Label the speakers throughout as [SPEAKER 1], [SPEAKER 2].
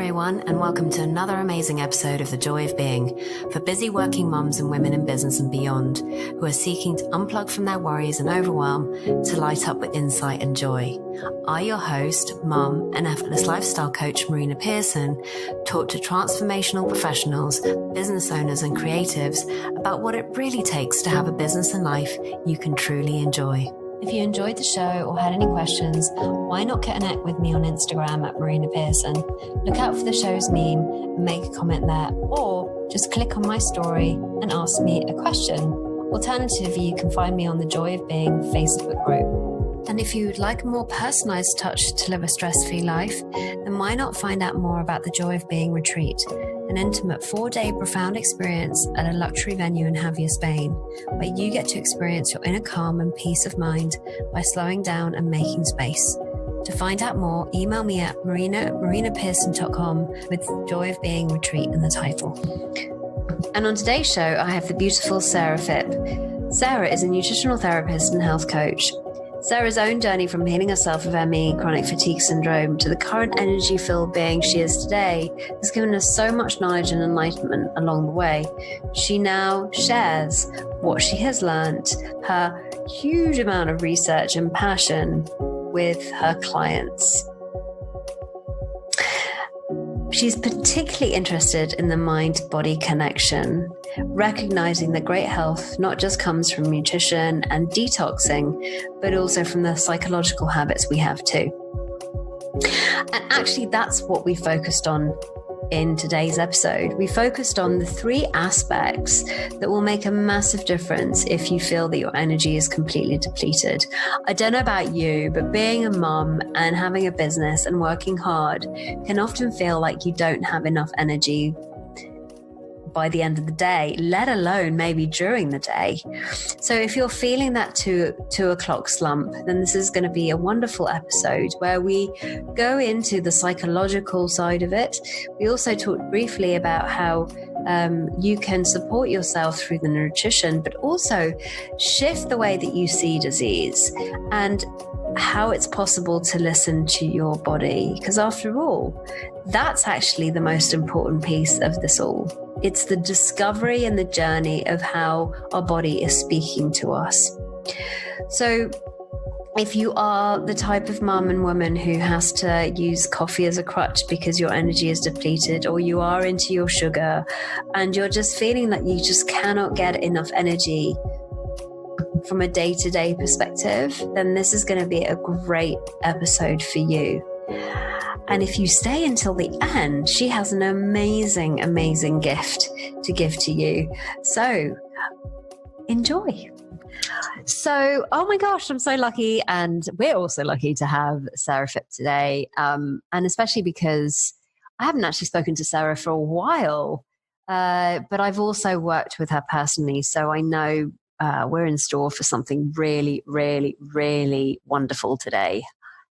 [SPEAKER 1] everyone, and welcome to another amazing episode of The Joy of Being for busy working mums and women in business and beyond who are seeking to unplug from their worries and overwhelm to light up with insight and joy. I, your host, mum, and effortless lifestyle coach Marina Pearson, talk to transformational professionals, business owners, and creatives about what it really takes to have a business and life you can truly enjoy. If you enjoyed the show or had any questions, why not connect with me on Instagram at Marina Pearson? Look out for the show's meme and make a comment there, or just click on my story and ask me a question. Alternatively, you can find me on the Joy of Being Facebook group. And if you would like a more personalized touch to live a stress-free life, then why not find out more about the Joy of Being retreat, an intimate 4-day profound experience at a luxury venue in Javier, Spain, where you get to experience your inner calm and peace of mind by slowing down and making space. To find out more, email me at marinapearson.com with Joy of Being Retreat in the title. And on today's show, I have the beautiful Sarah Phipp. Sarah is a nutritional therapist and health coach. Sarah's own journey from healing herself of ME, chronic fatigue syndrome, to the current energy-filled being she is today has given us so much knowledge and enlightenment along the way. She now shares what she has learned, her huge amount of research and passion with her clients. She's particularly interested in the mind-body connection, recognizing that great health not just comes from nutrition and detoxing, but also from the psychological habits we have too. And actually, that's what we focused on in today's episode. We focused on the 3 aspects that will make a massive difference if you feel that your energy is completely depleted. I don't know about you, but being a mum and having a business and working hard can often feel like you don't have enough energy by the end of the day, let alone maybe during the day. So if you're feeling that 2 o'clock slump, then this is going to be a wonderful episode where we go into the psychological side of it. We also talked briefly about how you can support yourself through the nutrition, but also shift the way that you see disease and how it's possible to listen to your body. Because after all, that's actually the most important piece of this all. It's the discovery and the journey of how our body is speaking to us. So if you are the type of mum and woman who has to use coffee as a crutch because your energy is depleted, or you are into your sugar and you're just feeling that you just cannot get enough energy from a day-to-day perspective, then this is going to be a great episode for you. And if you stay until the end, she has an amazing, amazing gift to give to you. So enjoy. So, oh my gosh, I'm so lucky. And we're also lucky to have Sarah Phipp today. And especially because I haven't actually spoken to Sarah for a while, but I've also worked with her personally. So I know we're in store for something really, really, really wonderful today.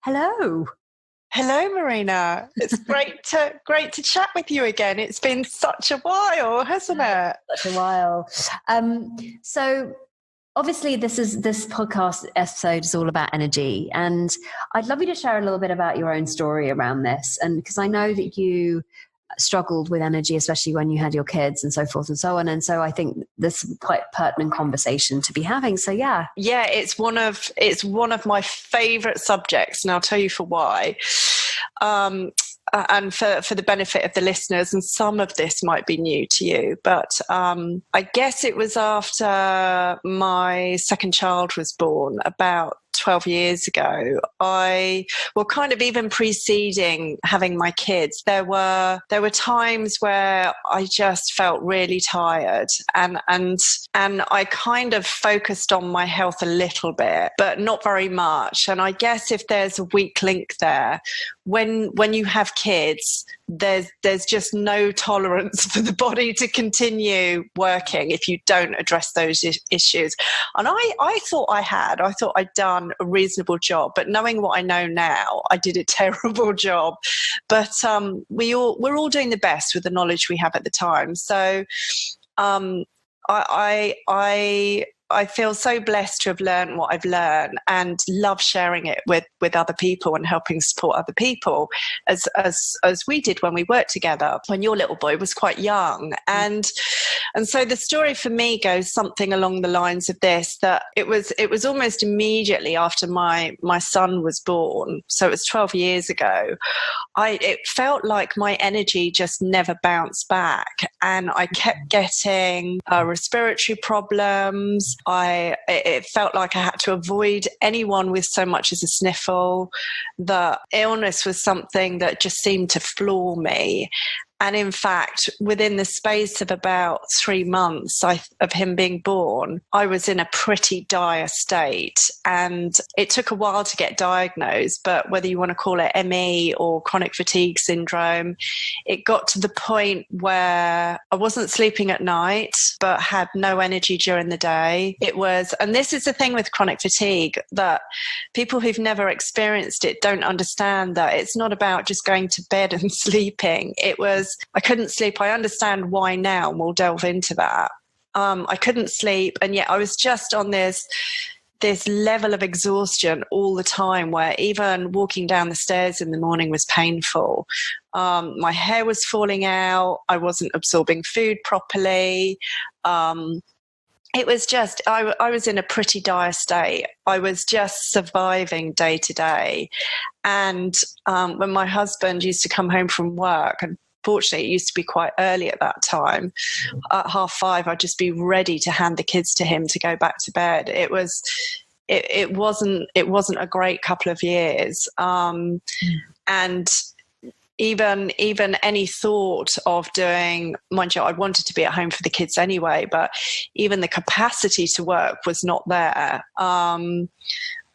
[SPEAKER 1] Hello.
[SPEAKER 2] Hello, Marina. It's great to chat with you again. It's been such a while, hasn't it?
[SPEAKER 1] Such a while. So obviously this podcast episode is all about energy, and I'd love you to share a little bit about your own story around this. And because I know that you struggled with energy, especially when you had your kids and so forth and so on. And so I think this is quite a pertinent conversation to be having. So yeah.
[SPEAKER 2] Yeah, it's one of my favorite subjects, and I'll tell you for why. And for the benefit of the listeners, and some of this might be new to you, but I guess it was after my second child was born, about 12 years ago. Kind of even preceding having my kids, there were times where I just felt really tired, and I kind of focused on my health a little bit, but not very much. And I guess if there's a weak link there, when you have kids, there's just no tolerance for the body to continue working if you don't address those issues. And I thought I'd done a reasonable job, but knowing what I know now, I did a terrible job. But we're all doing the best with the knowledge we have at the time. So I I feel so blessed to have learned what I've learned and love sharing it with other people and helping support other people as we did when we worked together when your little boy was quite young. And so the story for me goes something along the lines of this, that it was almost immediately after my son was born. So it was 12 years ago. It felt like my energy just never bounced back, and I kept getting respiratory problems. It felt like I had to avoid anyone with so much as a sniffle. The illness was something that just seemed to floor me. And in fact, within the space of about 3 months of him being born, I was in a pretty dire state. And it took a while to get diagnosed, but whether you want to call it ME or chronic fatigue syndrome, it got to the point where I wasn't sleeping at night, but had no energy during the day. And this is the thing with chronic fatigue, that people who've never experienced it don't understand that it's not about just going to bed and sleeping. I couldn't sleep. I understand why now, and we'll delve into that. I couldn't sleep, and yet I was just on this level of exhaustion all the time, where even walking down the stairs in the morning was painful. My hair was falling out. I wasn't absorbing food properly. It was just, I was in a pretty dire state. I was just surviving day to day. And when my husband used to come home from work, and fortunately, it used to be quite early at that time. At 5:30, I'd just be ready to hand the kids to him to go back to bed. It wasn't a great couple of years, and even any thought of doing, mind you, I wanted to be at home for the kids anyway, but even the capacity to work was not there.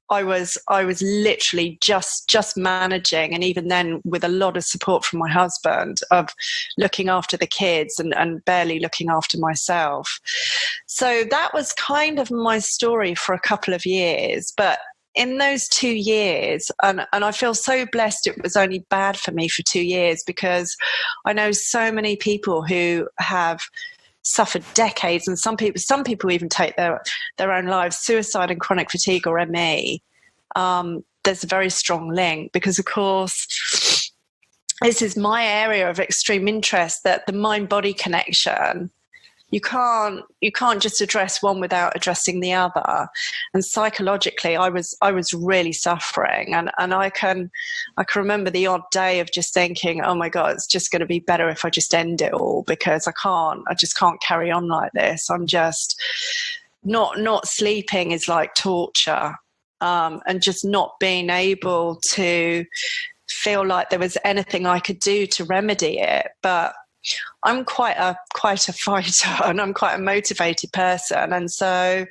[SPEAKER 2] I was literally just managing, and even then with a lot of support from my husband, of looking after the kids and barely looking after myself. So that was kind of my story for a couple of years. But in those 2 years, and I feel so blessed it was only bad for me for 2 years, because I know so many people who have suffered decades, and some people even take their own lives. Suicide and chronic fatigue, or ME, there's a very strong link, because of course this is my area of extreme interest, that the mind-body connection, you can't just address one without addressing the other. And psychologically, I was really suffering, and I can remember the odd day of just thinking, oh my God, it's just going to be better if I just end it all, because I just can't carry on like this. I'm just not sleeping is like torture, and just not being able to feel like there was anything I could do to remedy it. But I'm quite a fighter, and I'm quite a motivated person. And so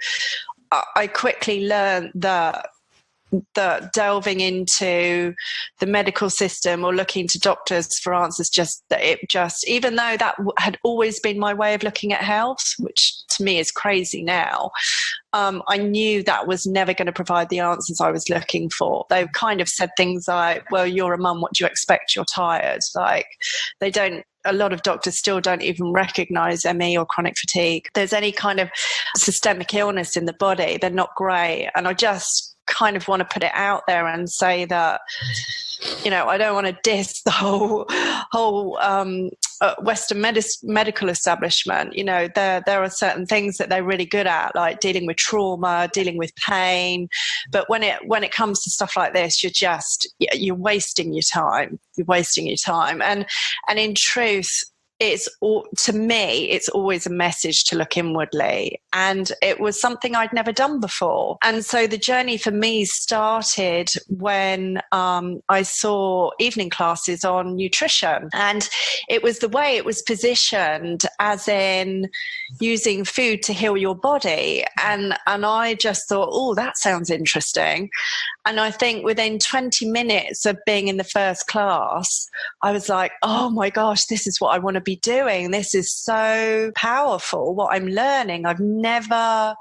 [SPEAKER 2] I quickly learned that delving into the medical system or looking to doctors for answers, even though that had always been my way of looking at health, which to me is crazy now, I knew that was never going to provide the answers I was looking for. They kind of said things like, well, you're a mum, what do you expect? You're tired. Like, a lot of doctors still don't even recognize ME or chronic fatigue. There's any kind of systemic illness in the body, they're not great. And I just kind of want to put it out there and say that, I don't want to diss the whole Western medical establishment. There are certain things that they're really good at, like dealing with trauma, dealing with pain. But when it comes to stuff like this, you're wasting your time. You're wasting your time. And in truth, to me, it's always a message to look inwardly. And it was something I'd never done before. And so the journey for me started when I saw evening classes on nutrition. And it was the way it was positioned, as in using food to heal your body. And I just thought, oh, that sounds interesting. And I think within 20 minutes of being in the first class, I was like, oh my gosh, this is what I want to be doing. This is so powerful, what I'm learning. I'd never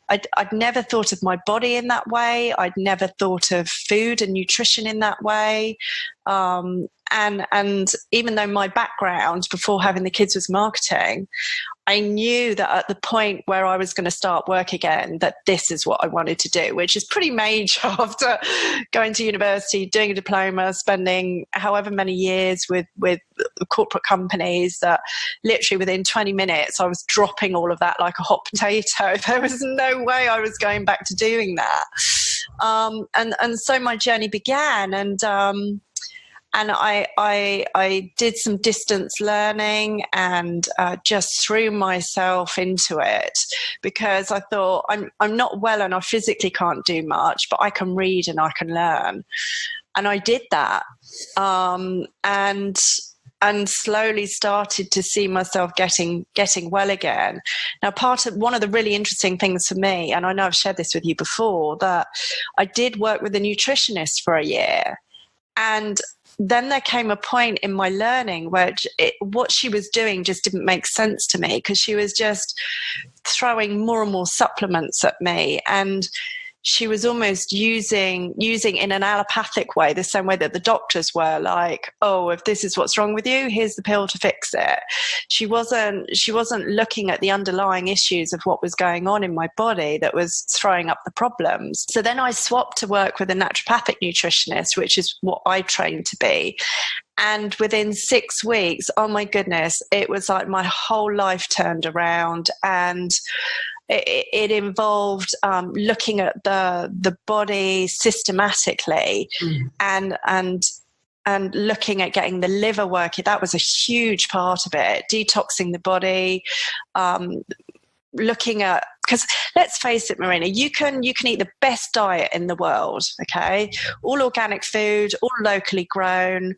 [SPEAKER 2] thought of my body in that way. I'd never thought of food and nutrition in that way. And even though my background before having the kids was marketing, I knew that at the point where I was going to start work again, that this is what I wanted to do, which is pretty major after going to university, doing a diploma, spending however many years with corporate companies, that literally within 20 minutes, I was dropping all of that like a hot potato. There was no way I was going back to doing that. And so my journey began, and I did some distance learning and just threw myself into it, because I thought I'm not well and I physically can't do much, but I can read and I can learn. And I did that, and slowly started to see myself getting well again. Now, one of the really interesting things for me, and I know I've shared this with you before, that I did work with a nutritionist for a year, and then there came a point in my learning where what she was doing just didn't make sense to me, because she was just throwing more and more supplements at me, and she was almost using in an allopathic way, the same way that the doctors were like, oh, if this is what's wrong with you, here's the pill to fix it. She wasn't looking at the underlying issues of what was going on in my body that was throwing up the problems. So then I swapped to work with a naturopathic nutritionist, which is what I trained to be. And within 6 weeks, oh my goodness, it was like my whole life turned around. And it involved looking at the body systematically, and looking at getting the liver working. That was a huge part of it. Detoxing the body, looking at, because let's face it, Marina, you can eat the best diet in the world, okay? All organic food, all locally grown,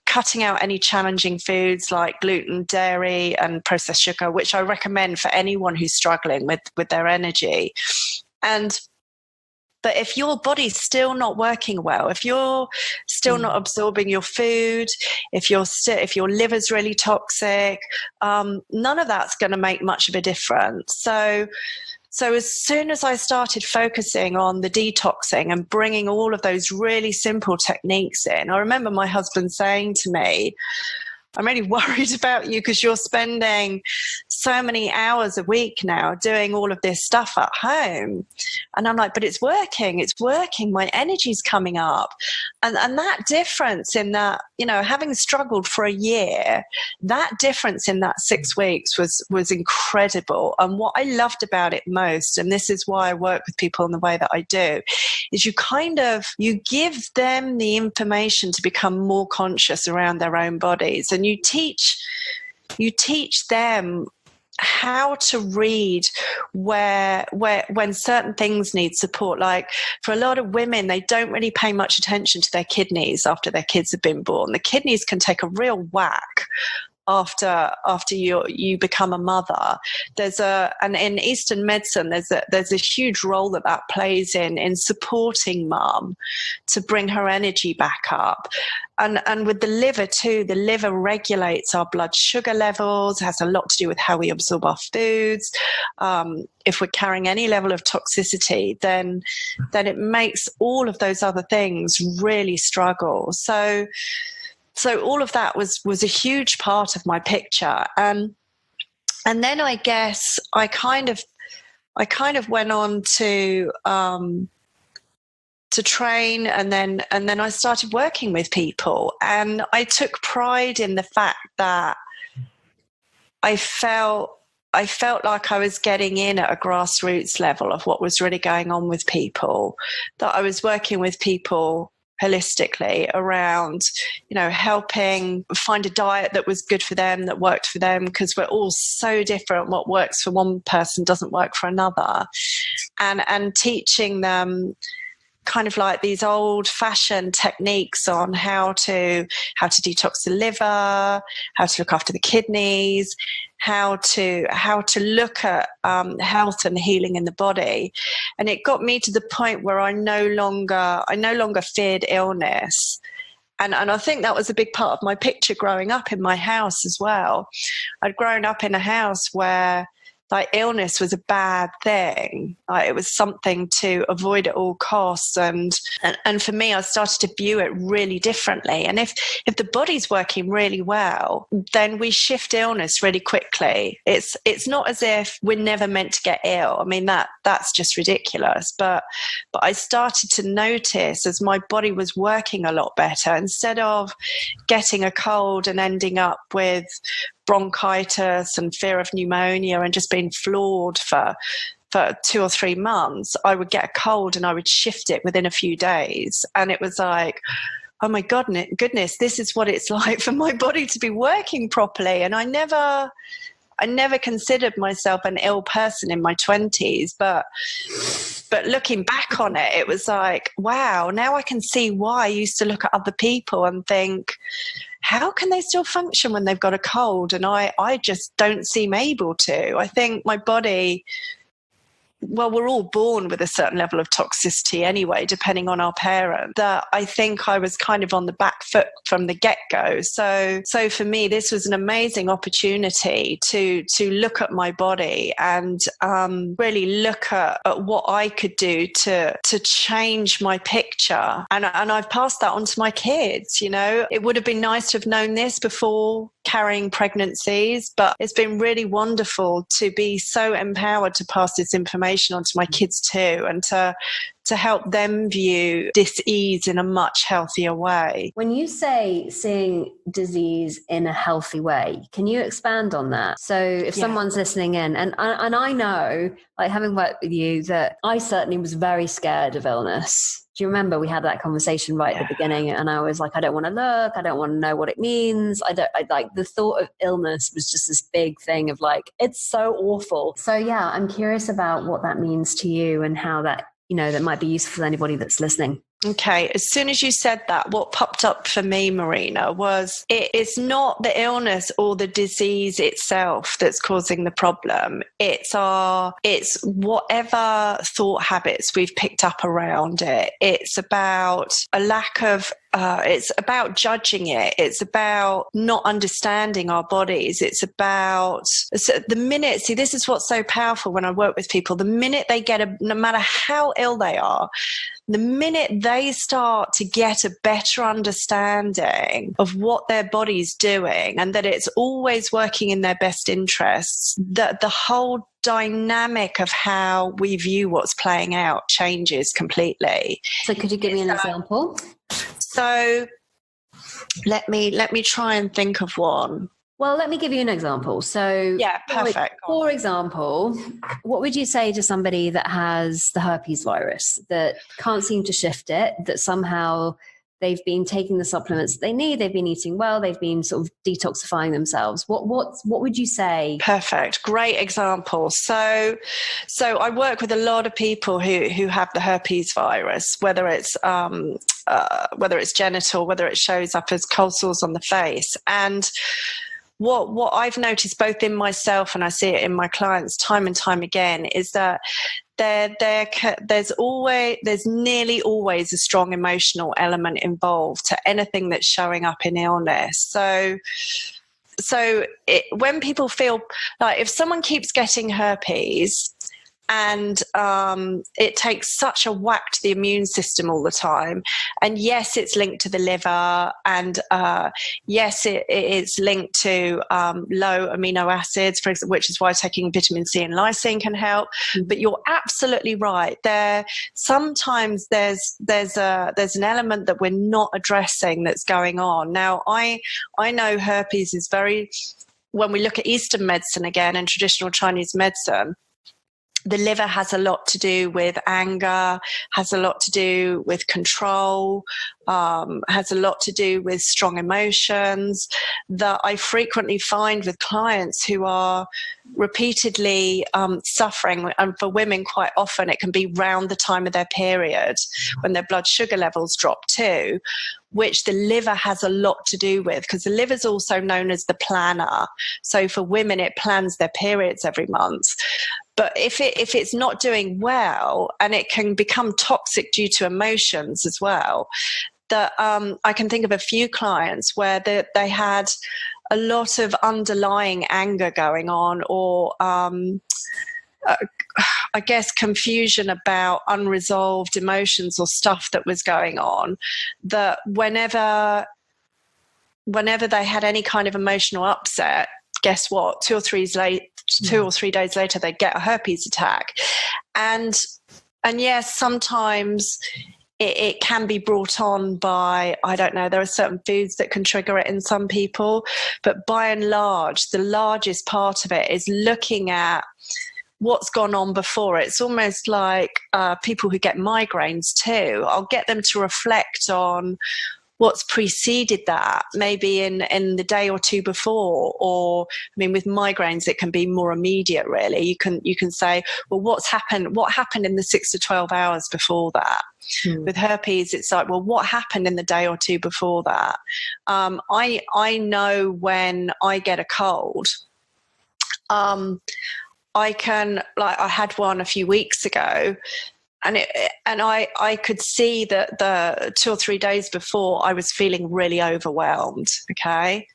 [SPEAKER 2] cutting out any challenging foods like gluten, dairy, and processed sugar, which I recommend for anyone who's struggling with their energy. But if your body's still not working well, if you're still not absorbing your food, if your liver's really toxic, none of that's going to make much of a difference. So as soon as I started focusing on the detoxing and bringing all of those really simple techniques in, I remember my husband saying to me, I'm really worried about you because you're spending so many hours a week now doing all of this stuff at home. And I'm like, but it's working. My energy's coming up. And that difference in that, having struggled for a year, that difference in that 6 weeks was incredible. And what I loved about it most, and this is why I work with people in the way that I do, is you give them the information to become more conscious around their own bodies. And you teach them how to read when certain things need support. Like for a lot of women, they don't really pay much attention to their kidneys after their kids have been born. The kidneys can take a real whack after you become a mother. And in Eastern medicine, there's a huge role that plays in supporting mum to bring her energy back up. And with the liver too, the liver regulates our blood sugar levels, has a lot to do with how we absorb our foods. If we're carrying any level of toxicity, then it makes all of those other things really struggle. So all of that was a huge part of my picture. And then I guess I kind of went on to train, and then I started working with people, and I took pride in the fact that I felt like I was getting in at a grassroots level of what was really going on with people, that I was working with people holistically around, helping find a diet that was good for them, that worked for them, because we're all so different. What works for one person doesn't work for another, and teaching them kind of like these old-fashioned techniques on how to detox the liver, how to look after the kidneys, how to look at health and healing in the body. And it got me to the point where I no longer feared illness. And I think that was a big part of my picture growing up in my house as well. I'd grown up in a house where like illness was a bad thing. Like it was something to avoid at all costs. And for me, I started to view it really differently. And if the body's working really well, then we shift illness really quickly. It's not as if we're never meant to get ill. I mean, that's just ridiculous. But I started to notice as my body was working a lot better, instead of getting a cold and ending up with bronchitis and fear of pneumonia and just being floored for 2 or 3 months, I would get a cold and I would shift it within a few days. And it was like, oh my goodness, this is what it's like for my body to be working properly. And I never considered myself an ill person in my 20s, but looking back on it, it was like, wow, now I can see why I used to look at other people and think, how can they still function when they've got a cold? And I just don't seem able to. I think my body, well, we're all born with a certain level of toxicity anyway, depending on our parent, that I think I was kind of on the back foot from the get-go. So for me, this was an amazing opportunity to look at my body and really look at what I could do to change my picture. And I've passed that on to my kids. You know, it would have been nice to have known this before carrying pregnancies, but it's been really wonderful to be so empowered to pass this information on to my kids too, and to help them view dis-ease in a much healthier way.
[SPEAKER 1] When you say seeing disease in a healthy way, can you expand on that? So if someone's listening in, and I know, like having worked with you, that I certainly was very scared of illness. Do you remember we had that conversation right at the beginning? And I was like, I don't want to look. I don't want to know what it means. I like the thought of illness was just this big thing of like, it's so awful. So yeah, I'm curious about what that means to you and how that, you know, that might be useful to anybody that's listening.
[SPEAKER 2] Okay, as soon as you said that, what popped up for me, Marina, was it's not the illness or the disease itself that's causing the problem. It's whatever thought habits we've picked up around it. It's about a lack of it's about judging it. It's about not understanding our bodies. It's about the minute, see, this is what's so powerful when I work with people. The minute they get no matter how ill they are, the minute they start to get a better understanding of what their body's doing and that it's always working in their best interests, that the whole dynamic of how we view what's playing out changes completely.
[SPEAKER 1] So could you give me an example?
[SPEAKER 2] So let me try and think of one.
[SPEAKER 1] Well, let me give you an example. So
[SPEAKER 2] yeah, perfect.
[SPEAKER 1] For example, what would you say to somebody that has the herpes virus, that can't seem to shift it, that somehow they've been taking the supplements that they need, they've been eating well, they've been sort of detoxifying themselves? What would you say? Perfect.
[SPEAKER 2] Great example. So I work with a lot of people who have the herpes virus, whether it's genital, whether it shows up as cold sores on the face. And what I've noticed both in myself and I see it in my clients time and time again is that there's nearly always a strong emotional element involved to anything that's showing up in illness. So when people feel like, if someone keeps getting herpes and it takes such a whack to the immune system all the time, and yes, it's linked to the liver, and yes, it's linked to low amino acids, for example, which is why taking vitamin C and lysine can help. But you're absolutely right. Sometimes there's an element that we're not addressing that's going on. Now, I know herpes is when we look at Eastern medicine again and traditional Chinese medicine, the liver has a lot to do with anger, has a lot to do with control, has a lot to do with strong emotions, that I frequently find with clients who are repeatedly suffering. And for women, quite often it can be round the time of their period when their blood sugar levels drop too, which the liver has a lot to do with, because the liver is also known as the planner. So for women, it plans their periods every month. But if it's not doing well, and it can become toxic due to emotions as well, that I can think of a few clients where they had a lot of underlying anger going on, or I guess confusion about unresolved emotions or stuff that was going on, that whenever they had any kind of emotional upset, guess what? 2 or 3 days later, they'd get a herpes attack. And yes, sometimes it can be brought on by, I don't know, there are certain foods that can trigger it in some people. But by and large, the largest part of it is looking at what's gone on before. It's almost like people who get migraines too. I'll get them to reflect on what's preceded that, maybe in the day or two before. Or, I mean, with migraines, it can be more immediate, really. You can say, well, what happened in the 6 to 12 hours before that? With herpes, it's like, well, what happened in the day or two before that? I know when I get a cold, I had one a few weeks ago, and I could see that the 2 or 3 days before I was feeling really overwhelmed. Okay.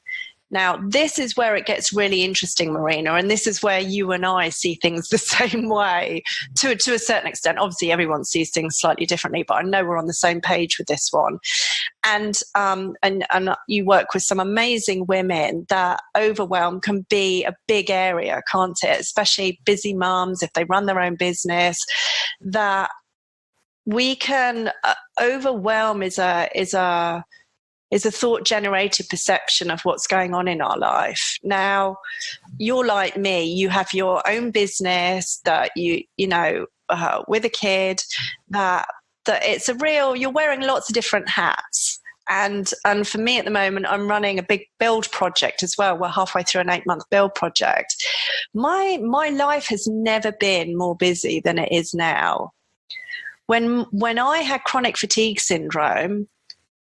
[SPEAKER 2] Now, this is where it gets really interesting, Marina, and this is where you and I see things the same way to a certain extent. Obviously, everyone sees things slightly differently, but I know we're on the same page with this one. And you work with some amazing women. That overwhelm can be a big area, can't it? Especially busy mums, if they run their own business, that we can overwhelm is a thought-generated perception of what's going on in our life. Now, you're like me. You have your own business that you know, with a kid, that it's a real, you're wearing lots of different hats. And for me at the moment, I'm running a big build project as well. We're halfway through an 8-month build project. My life has never been more busy than it is now. When I had chronic fatigue syndrome,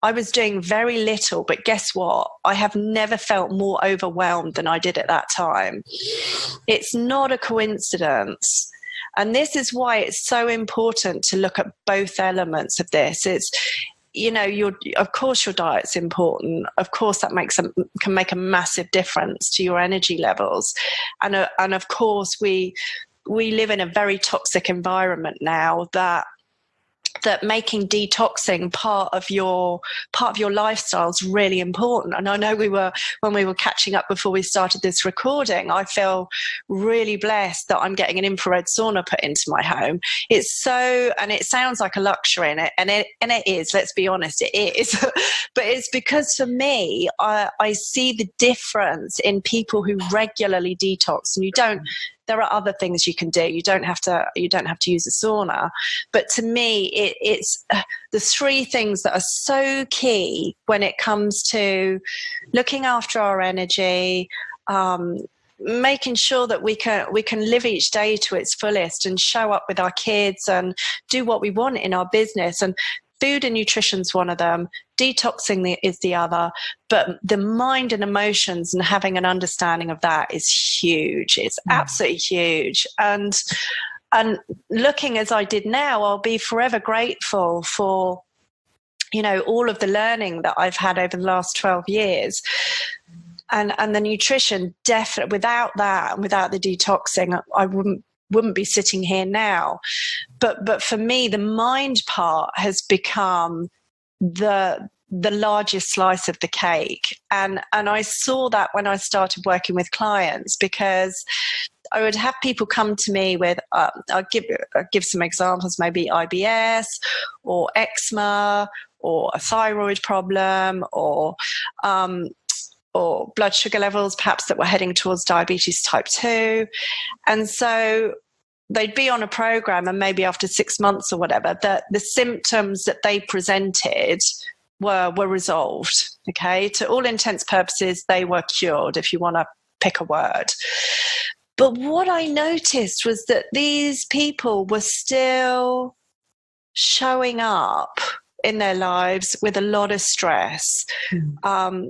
[SPEAKER 2] I was doing very little, but guess what? I have never felt more overwhelmed than I did at that time. It's not a coincidence. And this is why it's so important to look at both elements of this. It's, you know, of course your diet's important. Of course that can make a massive difference to your energy levels. And of course we live in a very toxic environment now, that making detoxing part of your lifestyle is really important. And I know when we were catching up before we started this recording, I feel really blessed that I'm getting an infrared sauna put into my home. And it sounds like a luxury, and it is, let's be honest, it is. But it's because for me, I see the difference in people who regularly detox, and there are other things you can do. You don't have to use a sauna. But to me, it's the 3 things that are so key when it comes to looking after our energy, making sure that we can live each day to its fullest and show up with our kids and do what we want in our business. And food and nutrition is one of them. Detoxing is the other. But the mind and emotions and having an understanding of that is huge. It's absolutely huge. And looking as I did now, I'll be forever grateful for, you know, all of the learning that I've had over the last 12 years. And the nutrition, definitely, without that and without the detoxing, I wouldn't be sitting here now. But for me, the mind part has become the largest slice of the cake. And I saw that when I started working with clients, because I would have people come to me with, I'll give some examples, maybe IBS or eczema or a thyroid problem or blood sugar levels, perhaps that were heading towards diabetes type 2. And so they'd be on a program, and maybe after 6 months or whatever, the symptoms that they presented were resolved. Okay, to all intents purposes, they were cured, if you want to pick a word. But what I noticed was that these people were still showing up in their lives with a lot of stress,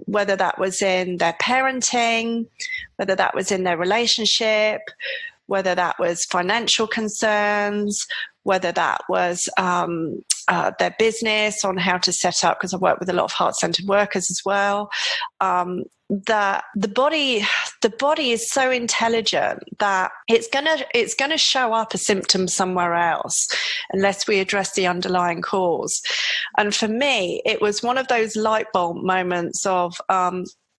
[SPEAKER 2] whether that was in their parenting, whether that was in their relationship, whether that was financial concerns, whether that was their business, on how to set up, because I work with a lot of heart-centered workers as well, that the body is so intelligent that it's gonna show up a symptom somewhere else unless we address the underlying cause. And for me, it was one of those light bulb moments of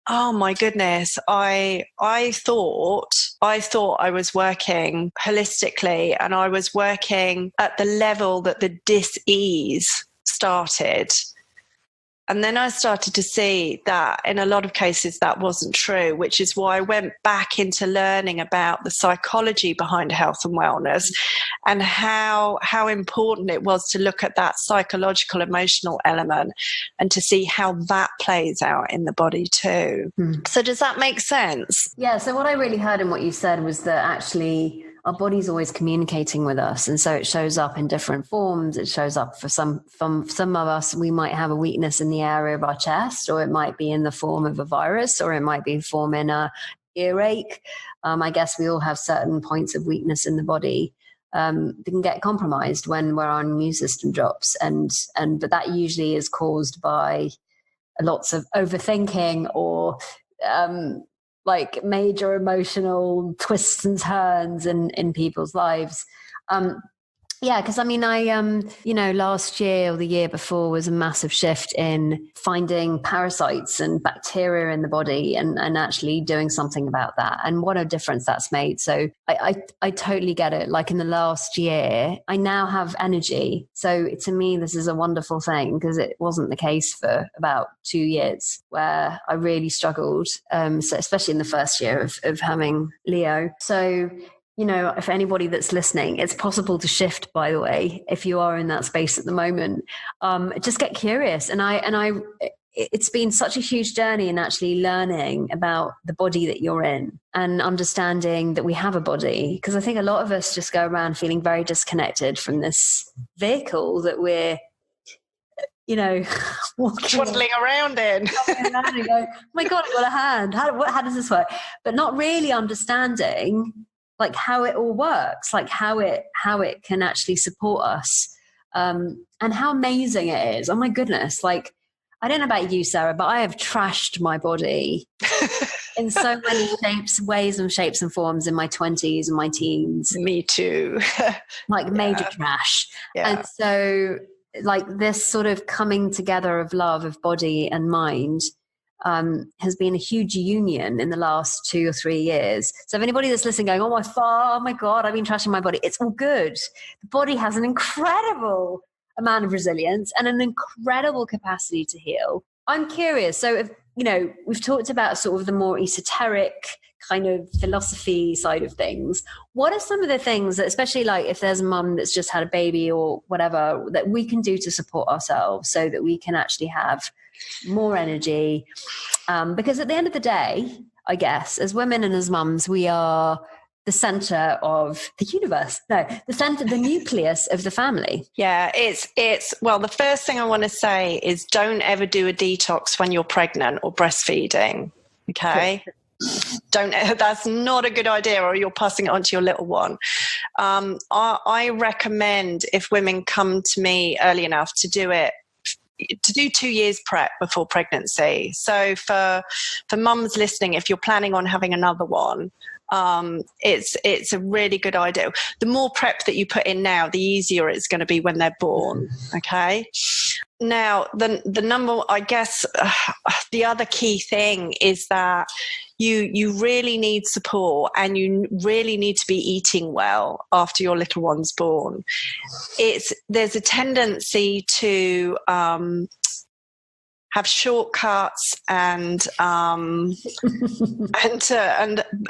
[SPEAKER 2] oh my goodness, I thought I was working holistically, and I was working at the level that the dis-ease started. And then I started to see that in a lot of cases that wasn't true, which is why I went back into learning about the psychology behind health and wellness, and how important it was to look at that psychological, emotional element and to see how that plays out in the body too. So does that make sense?
[SPEAKER 1] Yeah. So what I really heard in what you said was that actually our body's always communicating with us. And so it shows up in different forms. It shows up for some of us, we might have a weakness in the area of our chest, or it might be in the form of a virus, or it might be form in a earache. I guess we all have certain points of weakness in the body that can get compromised when our immune system drops. But that usually is caused by lots of overthinking or, like major emotional twists and turns in people's lives. Yeah, because I mean, last year or the year before was a massive shift in finding parasites and bacteria in the body and actually doing something about that. And what a difference that's made. So I totally get it. Like in the last year, I now have energy. So to me, this is a wonderful thing, because it wasn't the case for about 2 years where I really struggled, so especially in the first year of having Leo. So if anybody that's listening, it's possible to shift, by the way, if you are in that space at the moment. Just get curious. It's been such a huge journey in actually learning about the body that you're in and understanding that we have a body. Because I think a lot of us just go around feeling very disconnected from this vehicle that we're,
[SPEAKER 2] twaddling around in.
[SPEAKER 1] And go, oh my God, I've got a hand. How does this work? But not really understanding like how it all works, like how it can actually support us, and how amazing it is. Oh my goodness. Like, I don't know about you, Sarah, but I have trashed my body in so many shapes and forms in my 20s and my teens.
[SPEAKER 2] Me too.
[SPEAKER 1] Like major trash.
[SPEAKER 2] Yeah.
[SPEAKER 1] And so like this sort of coming together of love of body and mind has been a huge union in the last 2 or 3 years. So if anybody that's listening going, oh my God, I've been trashing my body, it's all good. The body has an incredible amount of resilience and an incredible capacity to heal. I'm curious. So if, we've talked about sort of the more esoteric kind of philosophy side of things. What are some of the things that, especially like if there's a mum that's just had a baby or whatever, that we can do to support ourselves so that we can actually have more energy? Because at the end of the day, I guess, as women and as mums, we are the center of the universe. No, the nucleus of the family.
[SPEAKER 2] Yeah, well, the first thing I want to say is don't ever do a detox when you're pregnant or breastfeeding. Okay. That's not a good idea, or you're passing it on to your little one. I recommend, if women come to me early enough, to do 2 years prep before pregnancy. So for mums listening, if you're planning on having another one, it's a really good idea. The more prep that you put in now, the easier it's going to be when they're born. Okay. Now, the number, I guess, the other key thing is that you really need support, and you really need to be eating well after your little one's born. There's a tendency to have shortcuts and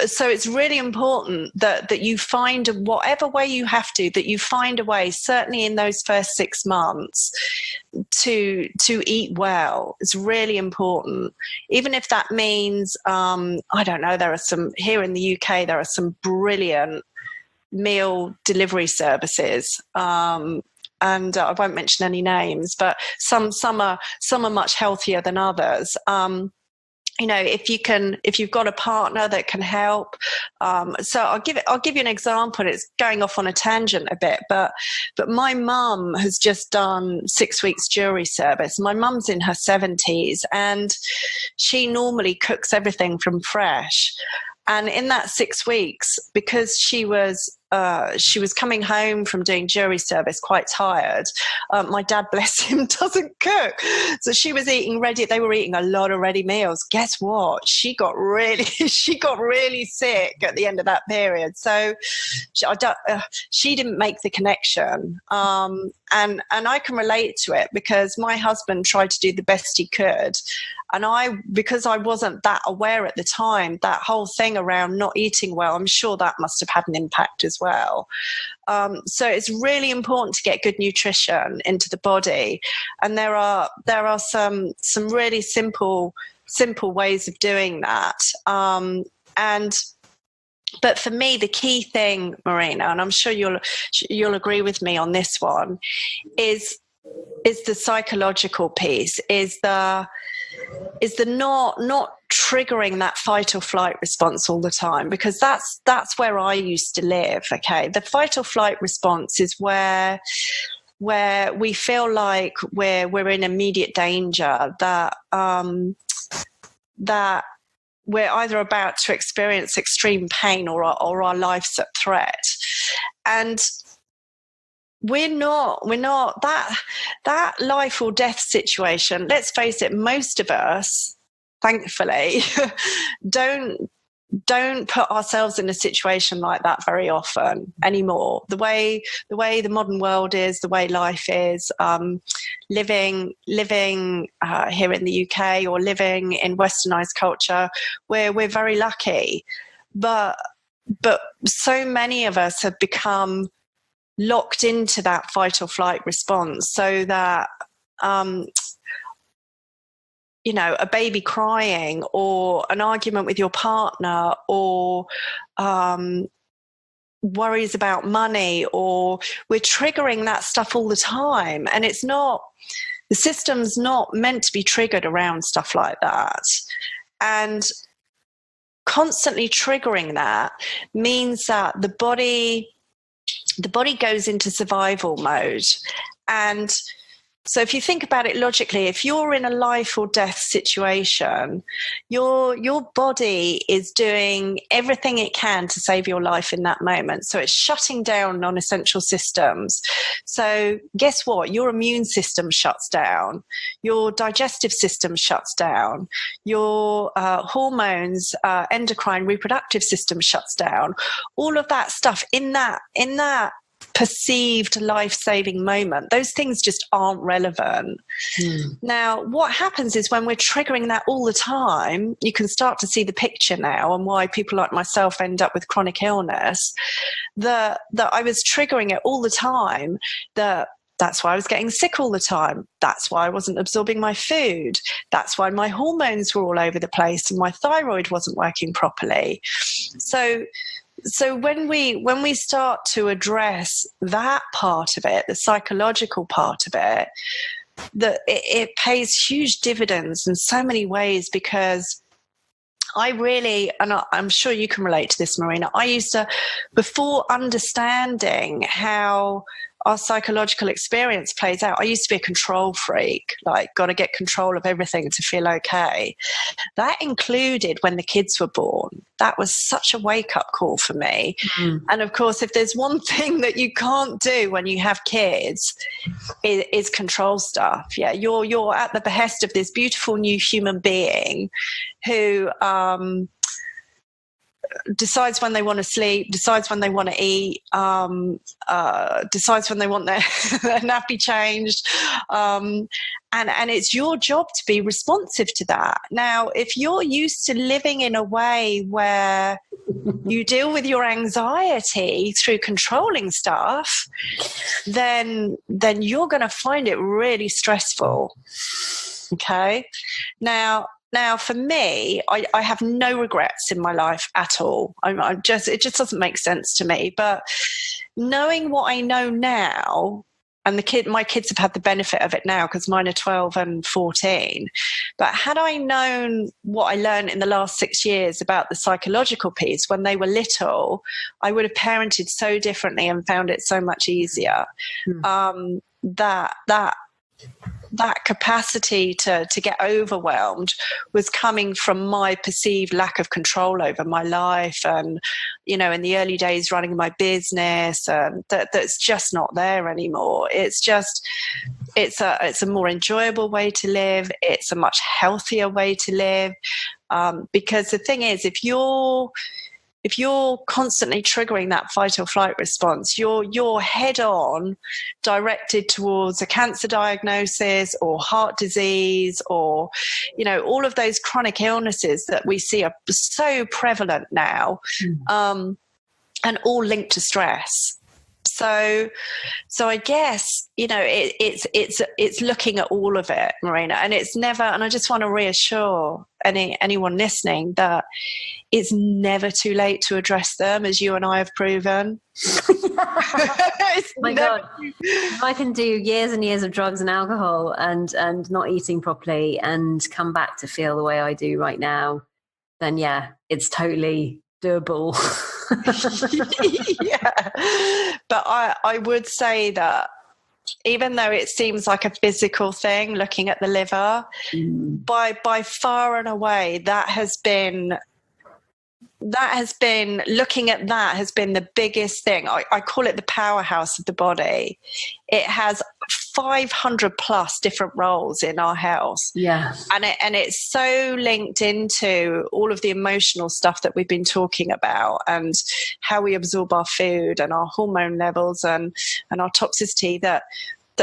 [SPEAKER 2] so it's really important that you find, whatever way you have to, that you find a way, certainly in those first 6 months, to eat well. It's really important, even if that means I don't know, there are some here in the UK, there are some brilliant meal delivery services, and I won't mention any names, but some are much healthier than others. if you've got a partner that can help. So I'll give you an example. It's going off on a tangent a bit, but my mum has just done 6 weeks jury service. My mum's in her 70s, and she normally cooks everything from fresh. And in that 6 weeks, because she was coming home from doing jury service quite tired. My dad, bless him, doesn't cook. So she was eating they were eating a lot of ready meals. Guess what? She got really sick at the end of that period. So she didn't make the connection. And I can relate to it because my husband tried to do the best he could. And because I wasn't that aware at the time, that whole thing around not eating well, I'm sure that must have had an impact as well. So it's really important to get good nutrition into the body. And there are some really simple ways of doing that. But for me, the key thing, Marina, and I'm sure you'll agree with me on this one, is the psychological piece, is the not triggering that fight or flight response all the time, because that's where I used to live. Okay, the fight or flight response is where we feel like we're in immediate danger, that we're either about to experience extreme pain or our life's at threat. And we're not that life or death situation. Let's face it, most of us, thankfully, don't put ourselves in a situation like that very often anymore. The way the modern world is, the way life is, living here in the UK or living in westernized culture, we're very lucky. But so many of us have become locked into that fight or flight response, so that a baby crying or an argument with your partner or worries about money, or we're triggering that stuff all the time. And the system's not meant to be triggered around stuff like that. And constantly triggering that means that the body goes into survival mode. And so if you think about it logically, if you're in a life or death situation, your body is doing everything it can to save your life in that moment. So it's shutting down non-essential systems. So guess what? Your immune system shuts down. Your digestive system shuts down. Your hormones, endocrine, reproductive system shuts down. All of that stuff in that perceived life-saving moment, those things just aren't relevant. Now, what happens is when we're triggering that all the time, you can start to see the picture now, and why people like myself end up with chronic illness, that I was triggering it all the time, that's why I was getting sick all the time. That's why I wasn't absorbing my food. That's why my hormones were all over the place and my thyroid wasn't working properly. So when we start to address that part of it, the psychological part of it, it pays huge dividends in so many ways. Because I'm sure you can relate to this, Marina, I used to, before understanding how our psychological experience plays out, I used to be a control freak, like got to get control of everything to feel okay. That included when the kids were born. That was such a wake-up call for me. And of course, if there's one thing that you can't do when you have kids, is control stuff. Yeah, you're at the behest of this beautiful new human being who decides when they want to sleep, decides when they want to eat, decides when they want their nappy changed. And it's your job to be responsive to that. Now, if you're used to living in a way where you deal with your anxiety through controlling stuff, then you're going to find it really stressful. Okay? Now, for me, I have no regrets in my life at all. It just doesn't make sense to me. But knowing what I know now, and my kids have had the benefit of it now because mine are 12 and 14. But had I known what I learned in the last 6 years about the psychological piece when they were little, I would have parented so differently and found it so much easier. That capacity to get overwhelmed was coming from my perceived lack of control over my life, and in the early days running my business, and that's just not there anymore. It's a more enjoyable way to live. It's a much healthier way to live, because the thing is, if you're constantly triggering that fight or flight response, you're head on directed towards a cancer diagnosis or heart disease, or, all of those chronic illnesses that we see are so prevalent now, and all linked to stress. So I guess, it's looking at all of it, Marina, and it's never, and I just want to reassure anyone listening that it's never too late to address them, as you and I have proven.
[SPEAKER 1] My God, if I can do years and years of drugs and alcohol and not eating properly and come back to feel the way I do right now, then yeah, it's totally doable.
[SPEAKER 2] Yeah, but I would say that even though it seems like a physical thing, looking at the liver, by far and away, that has been looking at that has been the biggest thing. I call it the powerhouse of the body. It has 500 plus different roles in our health.
[SPEAKER 1] Yeah.
[SPEAKER 2] And it's so linked into all of the emotional stuff that we've been talking about, and how we absorb our food and our hormone levels and our toxicity, that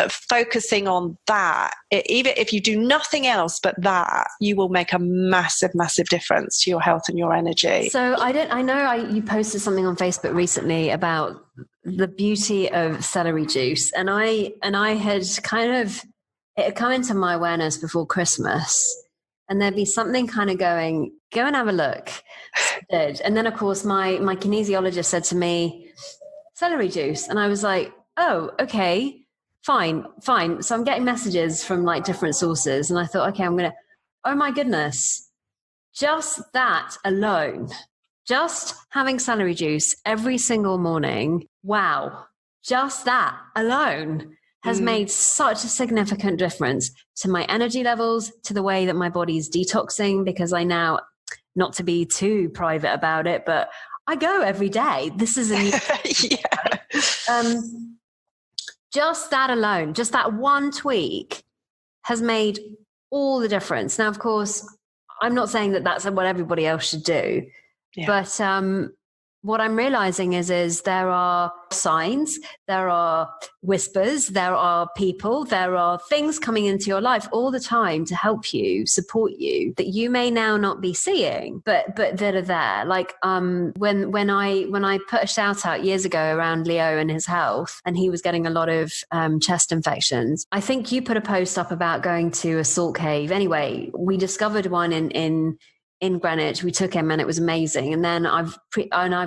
[SPEAKER 2] focusing on that, even if you do nothing else but that, you will make a massive, massive difference to your health and your energy.
[SPEAKER 1] So you posted something on Facebook recently about the beauty of celery juice, and I had it had come into my awareness before Christmas, and there'd be something kind of going, go and have a look. So I did. And then of course my kinesiologist said to me, celery juice, and I was like, oh, okay. Fine. So I'm getting messages from like different sources, and I thought, okay, oh my goodness, just that alone, just having celery juice every single morning. Wow. Just that alone has made such a significant difference to my energy levels, to the way that my body's detoxing, because I now, not to be too private about it, but I go every day. This is a new
[SPEAKER 2] yeah.
[SPEAKER 1] Just that alone, just that one tweak has made all the difference. Now, of course, I'm not saying that that's what everybody else should do, but what I'm realizing is there are signs, there are whispers, there are people, there are things coming into your life all the time to help you, support you, that you may now not be seeing, but that are there. Like when I put a shout out years ago around Leo and his health, and he was getting a lot of chest infections, I think you put a post up about going to a salt cave. Anyway, we discovered one in Greenwich. We took him and it was amazing. And then I've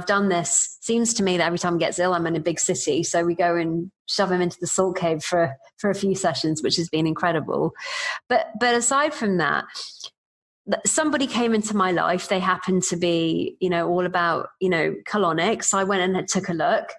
[SPEAKER 1] done this. Seems to me that every time he gets ill, I'm in a big city. So we go and shove him into the salt cave for a few sessions, which has been incredible. But aside from that, somebody came into my life. They happened to be, all about, colonics. So I went and took a look,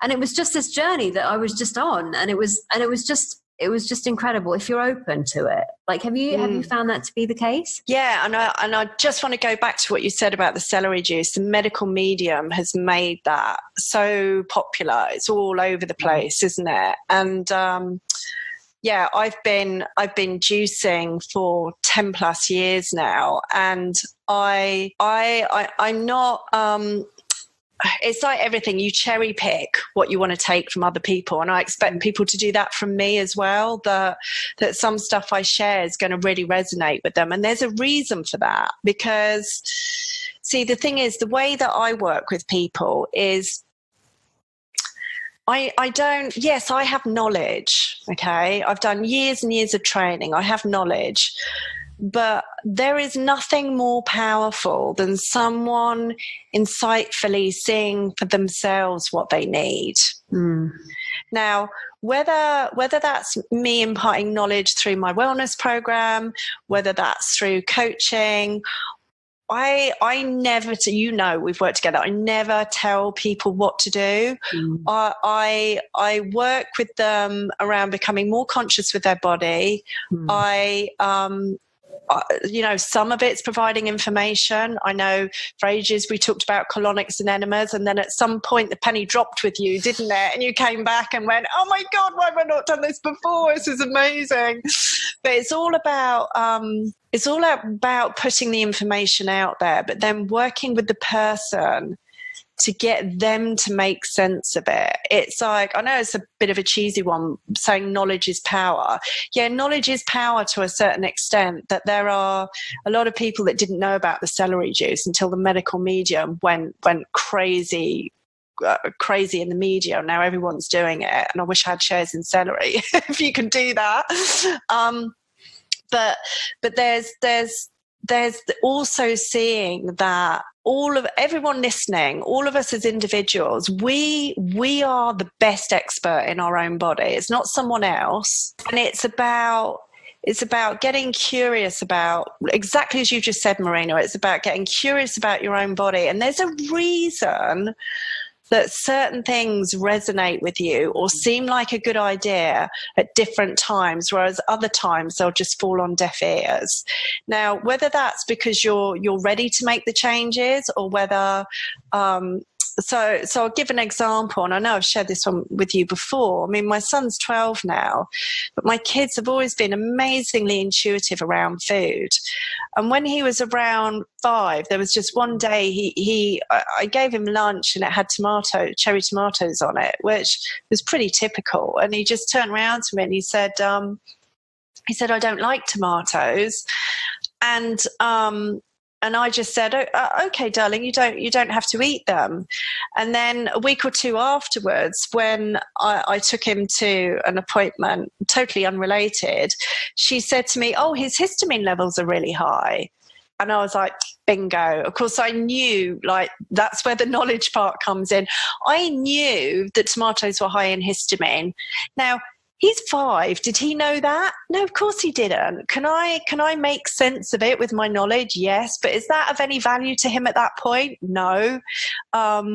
[SPEAKER 1] and it was just this journey that I was just on. And it was just incredible if you're open to it. Like, have you found that to be the case? Yeah,
[SPEAKER 2] and I just want to go back to what you said about the celery juice. The medical medium has made that so popular. It's all over the place, isn't it? And I've been juicing for 10 plus years now, and I'm not. It's like everything. You cherry pick what you want to take from other people, and I expect people to do that from me as well. That some stuff I share is going to really resonate with them, and there's a reason for that. Because, see, the thing is, the way that I work with people is, I don't. Yes, I have knowledge. Okay, I've done years and years of training. I have knowledge. But there is nothing more powerful than someone insightfully seeing for themselves what they need. Now, whether that's me imparting knowledge through my wellness program, whether that's through coaching, I never, we've worked together. I never tell people what to do. I work with them around becoming more conscious with their body. Some of it's providing information. I know for ages we talked about colonics and enemas, and then at some point the penny dropped with you, didn't it? And you came back and went, oh my God, why have I not done this before? This is amazing. But it's all about putting the information out there, but then working with the person to get them to make sense of it. It's like, I know it's a bit of a cheesy one, saying knowledge is power. Yeah, knowledge is power to a certain extent, that there are a lot of people that didn't know about the celery juice until the medical media went crazy in the media. Now everyone's doing it, and I wish I had shares in celery if you can do that. But there's also seeing that everyone listening, all of us as individuals, we are the best expert in our own body. It's not someone else. And it's about getting curious about, exactly as you just said, Marina, it's about getting curious about your own body. And there's a reason that certain things resonate with you or seem like a good idea at different times, whereas other times they'll just fall on deaf ears. Now, whether that's because you're ready to make the changes, or whether so I'll give an example, and I know I've shared this one with you before. I mean, my son's 12 now, but my kids have always been amazingly intuitive around food. And when he was around 5, there was just one day I gave him lunch and it had cherry tomatoes on it, which was pretty typical. And he just turned around to me and he said, I don't like tomatoes. And I just said, okay, darling, you don't have to eat them. And then a week or two afterwards, when I took him to an appointment, totally unrelated, she said to me, oh, his histamine levels are really high. And I was like, bingo. Of course, I knew, like, that's where the knowledge part comes in. I knew that tomatoes were high in histamine. Now, he's 5. Did he know that? No, of course he didn't. Can I make sense of it with my knowledge? Yes. But is that of any value to him at that point? No. Had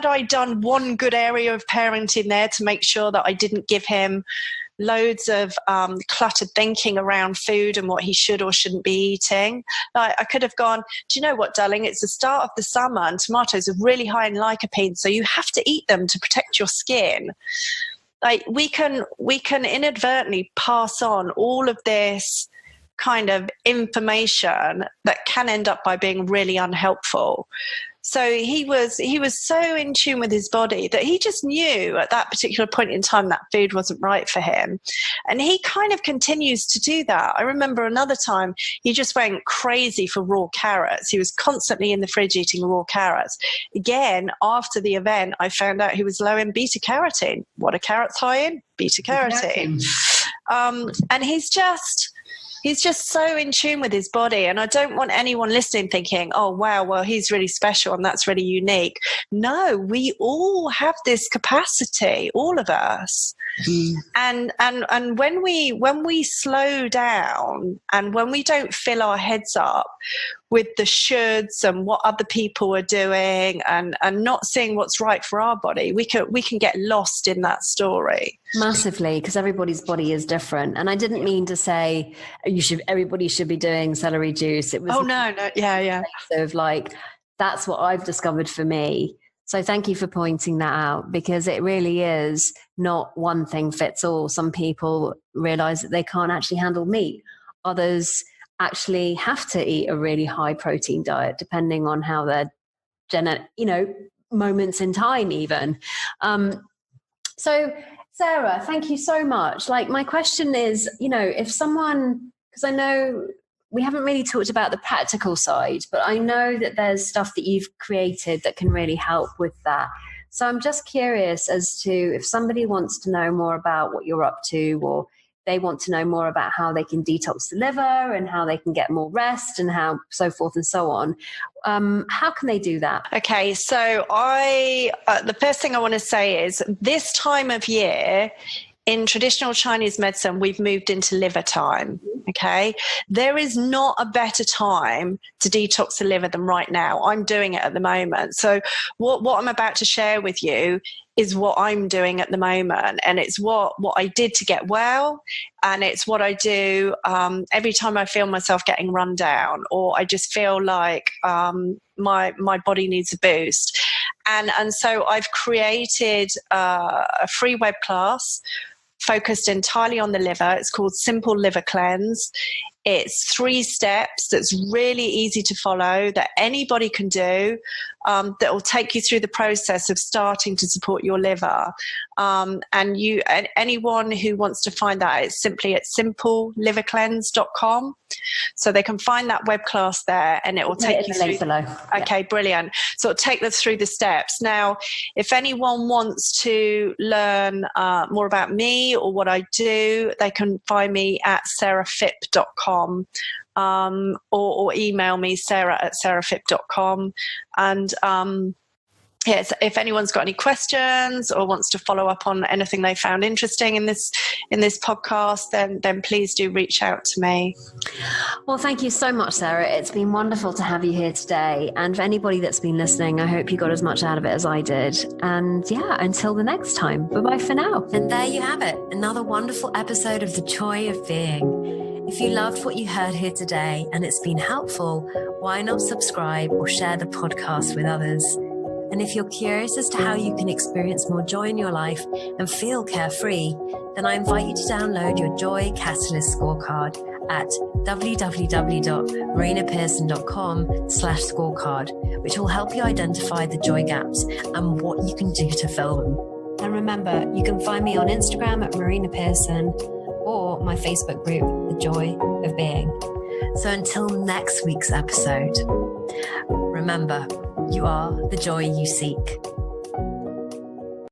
[SPEAKER 2] I done one good area of parenting there to make sure that I didn't give him loads of cluttered thinking around food and what he should or shouldn't be eating. Like, I could have gone, do you know what, darling? It's the start of the summer and tomatoes are really high in lycopene, so you have to eat them to protect your skin. Like, we can inadvertently pass on all of this kind of information that can end up by being really unhelpful. So he was so in tune with his body that he just knew at that particular point in time that food wasn't right for him. And he kind of continues to do that. I remember another time he just went crazy for raw carrots. He was constantly in the fridge eating raw carrots. Again, after the event, I found out he was low in beta carotene. What are carrots high in? Beta carotene. And he's just so in tune with his body. And I don't want anyone listening thinking, oh, wow, well, he's really special and that's really unique. No, we all have this capacity, all of us. And when we slow down and when we don't fill our heads up with the shoulds and what other people are doing and not seeing what's right for our body, we can get lost in that story.
[SPEAKER 1] Massively, because everybody's body is different. And I didn't mean to say everybody should be doing celery juice. It was
[SPEAKER 2] yeah.
[SPEAKER 1] Of like, that's what I've discovered for me. So thank you for pointing that out, because it really is not one thing fits all. Some people realize that they can't actually handle meat. Others actually have to eat a really high protein diet, depending on how their moments in time even. So Sarah, thank you so much. Like, my question is, if someone, because I know we haven't really talked about the practical side, but I know that there's stuff that you've created that can really help with that. So I'm just curious as to if somebody wants to know more about what you're up to, or they want to know more about how they can detox the liver and how they can get more rest and how so forth and so on. How can they do that?
[SPEAKER 2] Okay, so the first thing I want to say is this time of year in traditional Chinese medicine, we've moved into liver time. Okay, there is not a better time to detox the liver than right now. I'm doing it at the moment. So what I'm about to share with you is what I'm doing at the moment, and it's what I did to get well, and it's what I do every time I feel myself getting run down, or I just feel like my body needs a boost. And so I've created a free web class focused entirely on the liver. It's called Simple Liver Cleanse. It's 3 steps that's really easy to follow, that anybody can do, that will take you through the process of starting to support your liver. And anyone who wants to find that, it's simply at simplelivercleanse.com. So they can find that web class there, and it will take you through. Below. Okay, brilliant. So it'll take them through the steps. Now, if anyone wants to learn more about me or what I do, they can find me at sarahphipp.com. Or email me sarah@sarahphipp.com. And yes, if anyone's got any questions or wants to follow up on anything they found interesting in this podcast, then please do reach out to me.
[SPEAKER 1] Well, thank you so much, Sarah. It's been wonderful to have you here today. And for anybody that's been listening, I hope you got as much out of it as I did. And yeah, until the next time, bye-bye for now. And there you have it, another wonderful episode of The Joy of Being. If you loved what you heard here today and it's been helpful, why not subscribe or share the podcast with others? And if you're curious as to how you can experience more joy in your life and feel carefree, then I invite you to download your Joy Catalyst scorecard at www.marinapearson.com/scorecard, which will help you identify the joy gaps and what you can do to fill them. And remember, you can find me on Instagram at Marina Pearson, or my Facebook group, The Joy of Being. So until next week's episode, remember, you are the joy you seek.